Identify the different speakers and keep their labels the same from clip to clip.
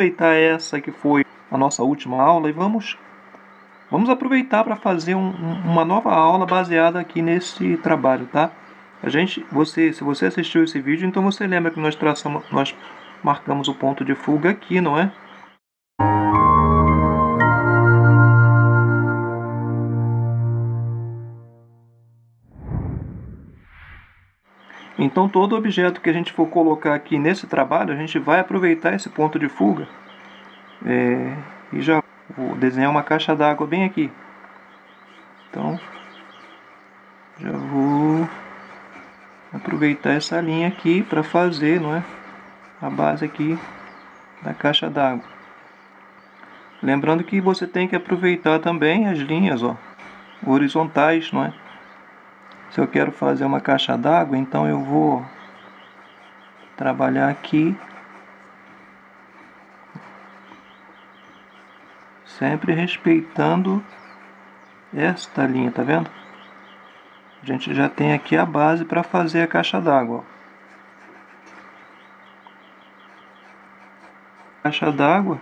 Speaker 1: Aproveitar essa que foi a nossa última aula e vamos aproveitar para fazer uma nova aula baseada aqui nesse trabalho, tá? Se você assistiu esse vídeo, então você lembra que nós marcamos o ponto de fuga aqui, não é? Então todo objeto que a gente for colocar aqui nesse trabalho, a gente vai aproveitar esse ponto de fuga e já vou desenhar uma caixa d'água bem aqui. Então já vou aproveitar essa linha aqui para fazer, não é, a base aqui da caixa d'água. Lembrando que você tem que aproveitar também as linhas, ó, horizontais, não é? Se eu quero fazer uma caixa d'água, então eu vou trabalhar aqui, sempre respeitando esta linha, tá vendo? A gente já tem aqui a base para fazer a caixa d'água. Caixa d'água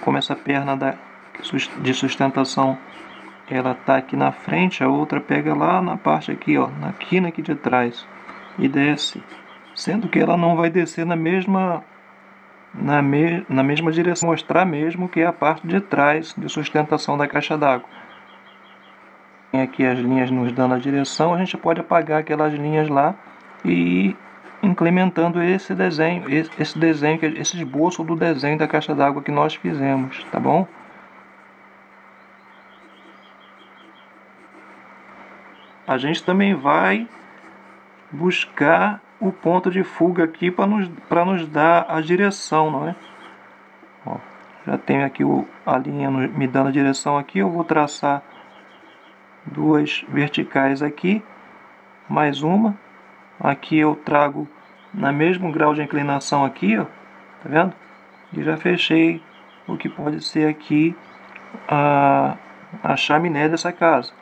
Speaker 1: como essa perna de sustentação ela tá aqui na frente, a outra pega lá na parte aqui, ó, na quina aqui de trás e desce, sendo que ela não vai descer na mesma direção, mostrar mesmo que é a parte de trás de sustentação da caixa d'água. Tem aqui as linhas nos dando a direção, a gente pode apagar aquelas linhas lá e ir implementando esse esboço do desenho da caixa d'água que nós fizemos, tá bom? A gente também vai buscar o ponto de fuga aqui para nos dar a direção, não é? Ó, já tenho aqui a linha me dando a direção aqui, eu vou traçar duas verticais aqui, mais uma. Aqui eu trago na mesmo grau de inclinação aqui, ó, tá vendo? E já fechei o que pode ser aqui a chaminé dessa casa.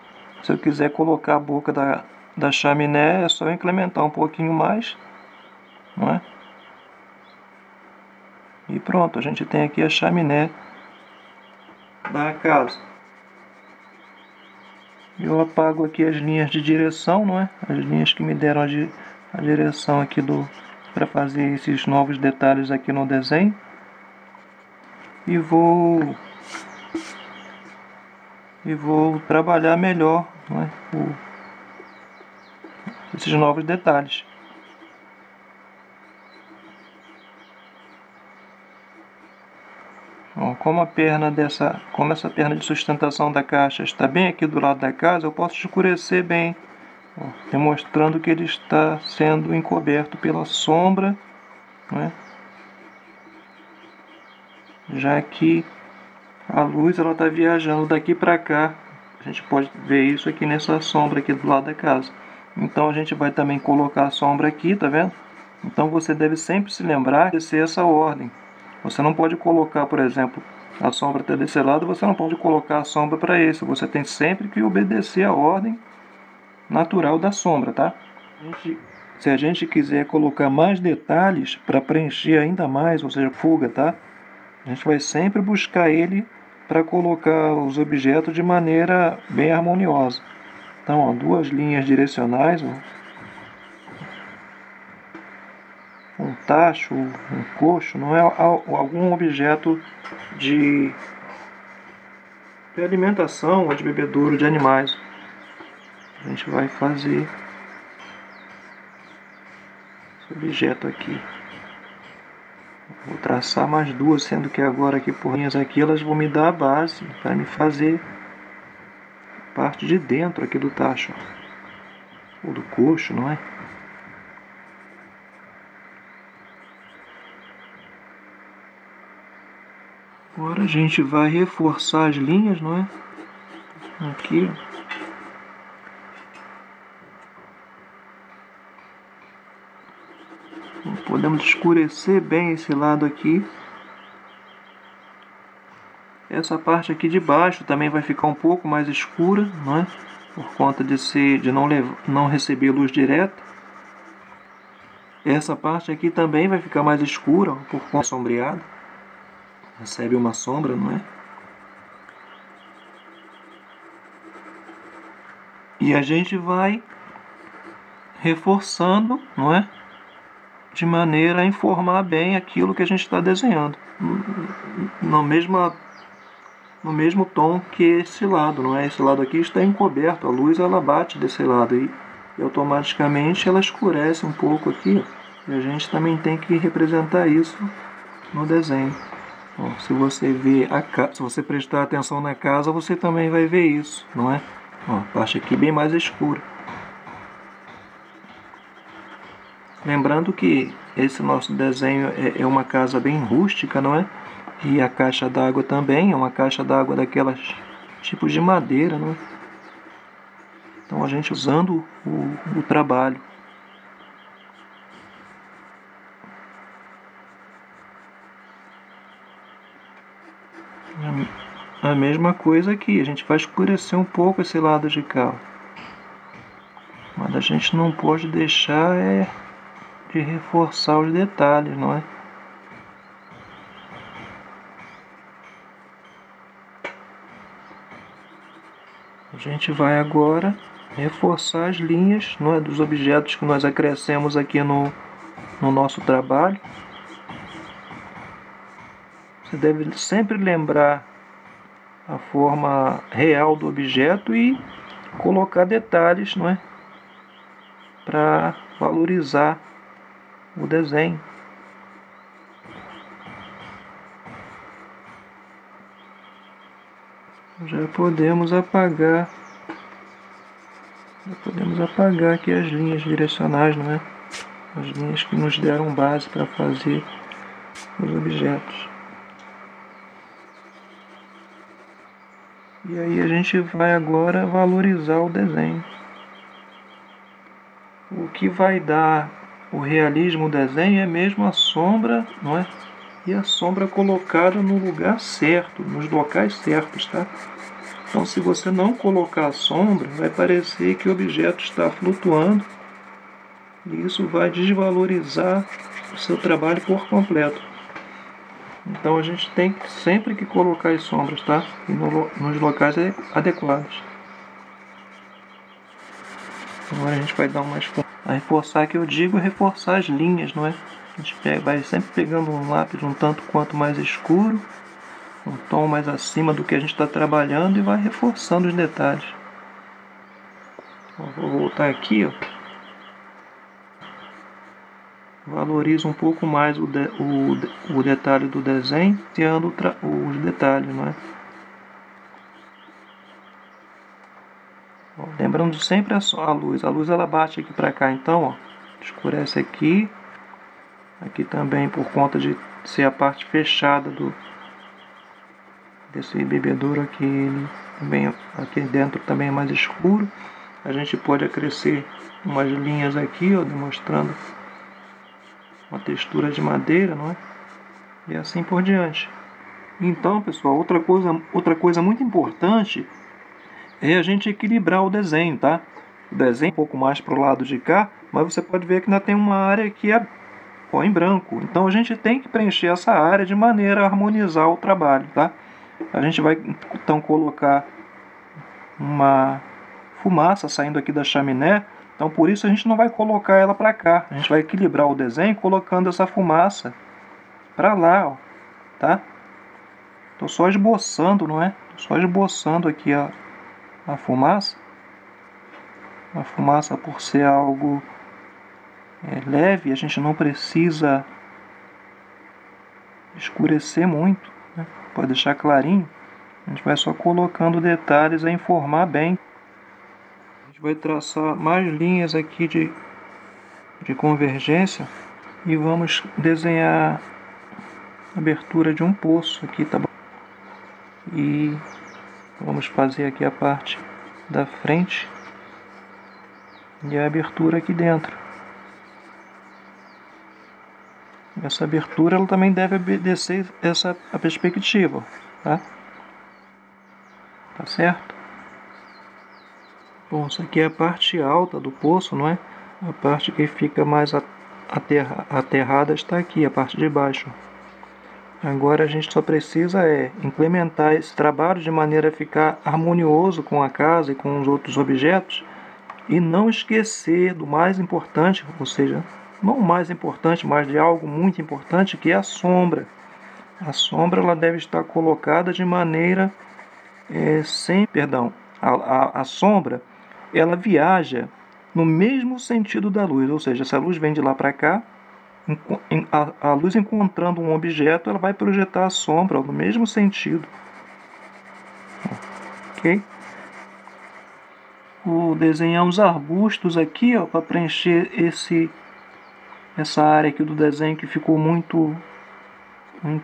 Speaker 1: Se eu quiser colocar a boca da chaminé, é só incrementar um pouquinho mais, não é? E pronto, a gente tem aqui a chaminé da casa. Eu apago aqui as linhas de direção, não é? As linhas que me deram a direção aqui para fazer esses novos detalhes aqui no desenho. E vou trabalhar melhor, não é? Esses novos detalhes. Ó, como essa perna de sustentação da caixa está bem aqui do lado da casa, eu posso escurecer bem, ó, demonstrando que ele está sendo encoberto pela sombra, não é? Já que a luz ela está viajando daqui para cá, a gente pode ver isso aqui nessa sombra aqui do lado da casa. Então a gente vai também colocar a sombra aqui, tá vendo? Então você deve sempre se lembrar de ser essa ordem. Você não pode colocar, por exemplo, a sombra até desse lado, você não pode colocar a sombra para esse. Você tem sempre que obedecer a ordem natural da sombra, tá? Se a gente quiser colocar mais detalhes para preencher ainda mais, ou seja, fuga, tá? A gente vai sempre buscar ele para colocar os objetos de maneira bem harmoniosa. Então, ó, duas linhas direcionais, ó, um tacho, um coxo, não é algum objeto de alimentação ou de bebedouro de animais. A gente vai fazer esse objeto aqui. Vou traçar mais duas, sendo que agora aqui por linhas aqui elas vão me dar a base para me fazer parte de dentro aqui do tacho, ou do coxo, não é? Agora a gente vai reforçar as linhas, não é? Aqui. Podemos escurecer bem esse lado aqui. Essa parte aqui de baixo também vai ficar um pouco mais escura, não é? Por conta de não receber luz direta. Essa parte aqui também vai ficar mais escura, por conta sombreada. Recebe uma sombra, não é? E a gente vai reforçando, não é? De maneira a informar bem aquilo que a gente está desenhando. No mesmo tom que esse lado, não é? Esse lado aqui está encoberto, a luz ela bate desse lado aí e automaticamente ela escurece um pouco aqui, ó, e a gente também tem que representar isso no desenho. Bom, se você ver se você prestar atenção na casa, você também vai ver isso, não é? Ó, a parte aqui bem mais escura. Lembrando que esse nosso desenho é uma casa bem rústica, não é? E a caixa d'água também é uma caixa d'água daquelas tipos de madeira, não é? Então a gente usando o trabalho. A mesma coisa aqui, a gente vai escurecer um pouco esse lado de cá. Mas a gente não pode deixar de reforçar os detalhes, não é? A gente vai agora reforçar as linhas, não é, dos objetos que nós acrescemos aqui no nosso trabalho. Você deve sempre lembrar a forma real do objeto e colocar detalhes, não é, para valorizar o desenho. Já podemos apagar aqui as linhas direcionais, não é? As linhas que nos deram base para fazer os objetos. E aí a gente vai agora valorizar o desenho. O que vai dar o realismo do desenho é mesmo a sombra, não é? E a sombra colocada no lugar certo, nos locais certos, tá? Então, se você não colocar a sombra, vai parecer que o objeto está flutuando e isso vai desvalorizar o seu trabalho por completo. Então, a gente tem sempre que colocar as sombras, tá? E nos locais adequados. Agora a gente vai dar umas... A reforçar que eu digo é reforçar as linhas, não é? A gente vai sempre pegando um lápis um tanto quanto mais escuro, um tom mais acima do que a gente está trabalhando e vai reforçando os detalhes. Vou voltar aqui, ó. Valorizo um pouco mais o detalhe do desenho, criando os detalhes, não é? Ó, lembrando sempre a luz. A luz ela bate aqui para cá, então, ó, escurece aqui. Aqui também por conta de ser a parte fechada desse bebedouro aqui, ele também, aqui dentro também é mais escuro. A gente pode acrescer umas linhas aqui, ó, demonstrando uma textura de madeira, não é? E assim por diante. Então, pessoal, outra coisa muito importante é a gente equilibrar o desenho, tá? O desenho um pouco mais para o lado de cá, mas você pode ver que ainda tem uma área que é em branco. Então a gente tem que preencher essa área de maneira a harmonizar o trabalho, tá? A gente vai então colocar uma fumaça saindo aqui da chaminé, então por isso a gente não vai colocar ela para cá. A gente vai equilibrar o desenho colocando essa fumaça para lá, ó, tá? Tô só esboçando, não é? Tô só esboçando aqui a fumaça. A fumaça, por ser algo leve, a gente não precisa escurecer muito, né? Pode deixar clarinho. A gente vai só colocando detalhes a informar bem. A gente vai traçar mais linhas aqui de convergência e vamos desenhar a abertura de um poço aqui, tá bom? E vamos fazer aqui a parte da frente e a abertura aqui dentro. Essa abertura ela também deve obedecer a perspectiva, tá? Tá certo? Bom, isso aqui é a parte alta do poço, não é? A parte que fica mais aterrada está aqui, a parte de baixo. Agora a gente só precisa implementar esse trabalho de maneira a ficar harmonioso com a casa e com os outros objetos e não esquecer do mais importante, ou seja, não o mais importante, mas de algo muito importante, que é a sombra. A sombra ela deve estar colocada de maneira a sombra ela viaja no mesmo sentido da luz, ou seja, se a luz vem de lá para cá, a luz encontrando um objeto, ela vai projetar a sombra no mesmo sentido. Ok? Vou desenhar uns arbustos aqui, para preencher essa área aqui do desenho que ficou muito em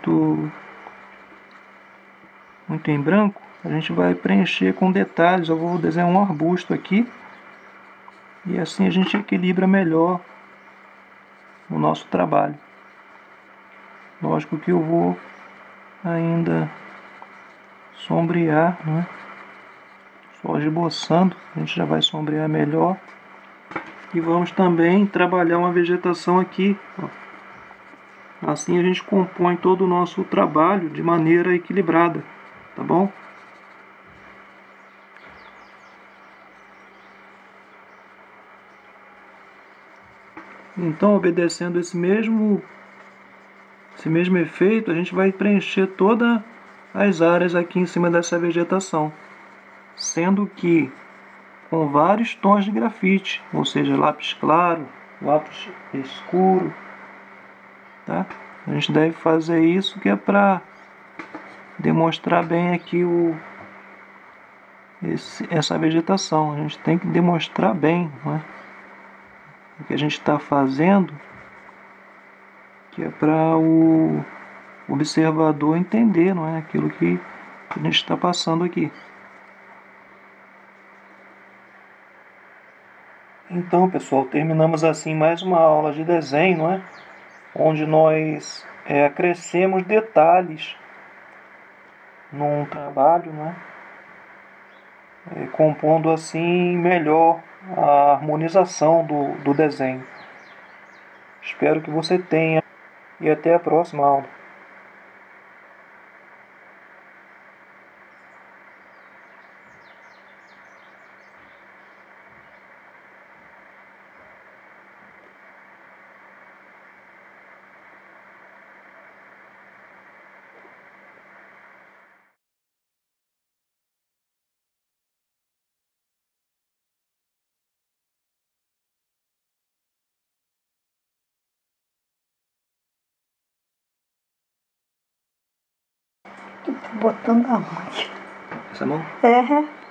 Speaker 1: branco. A gente vai preencher com detalhes. Eu vou desenhar um arbusto aqui e assim a gente equilibra melhor o nosso trabalho. Lógico que eu vou ainda sombrear, né? Só esboçando, a gente já vai sombrear melhor. E vamos também trabalhar uma vegetação aqui, ó. Assim a gente compõe todo o nosso trabalho de maneira equilibrada, tá bom? Então, obedecendo esse mesmo efeito, a gente vai preencher todas as áreas aqui em cima dessa vegetação, sendo que com vários tons de grafite, ou seja, lápis claro, lápis escuro, tá? A gente deve fazer isso que é para demonstrar bem aqui essa vegetação. A gente tem que demonstrar bem, né, o que a gente está fazendo, que é para o observador entender, não é, aquilo que a gente está passando aqui. Então, pessoal, terminamos assim mais uma aula de desenho, não é? Onde nós acrescemos detalhes num trabalho, não é? Compondo assim melhor a harmonização do desenho. Espero que você tenha e até a próxima aula.
Speaker 2: Botando a mão.
Speaker 1: Essa mão?
Speaker 2: É.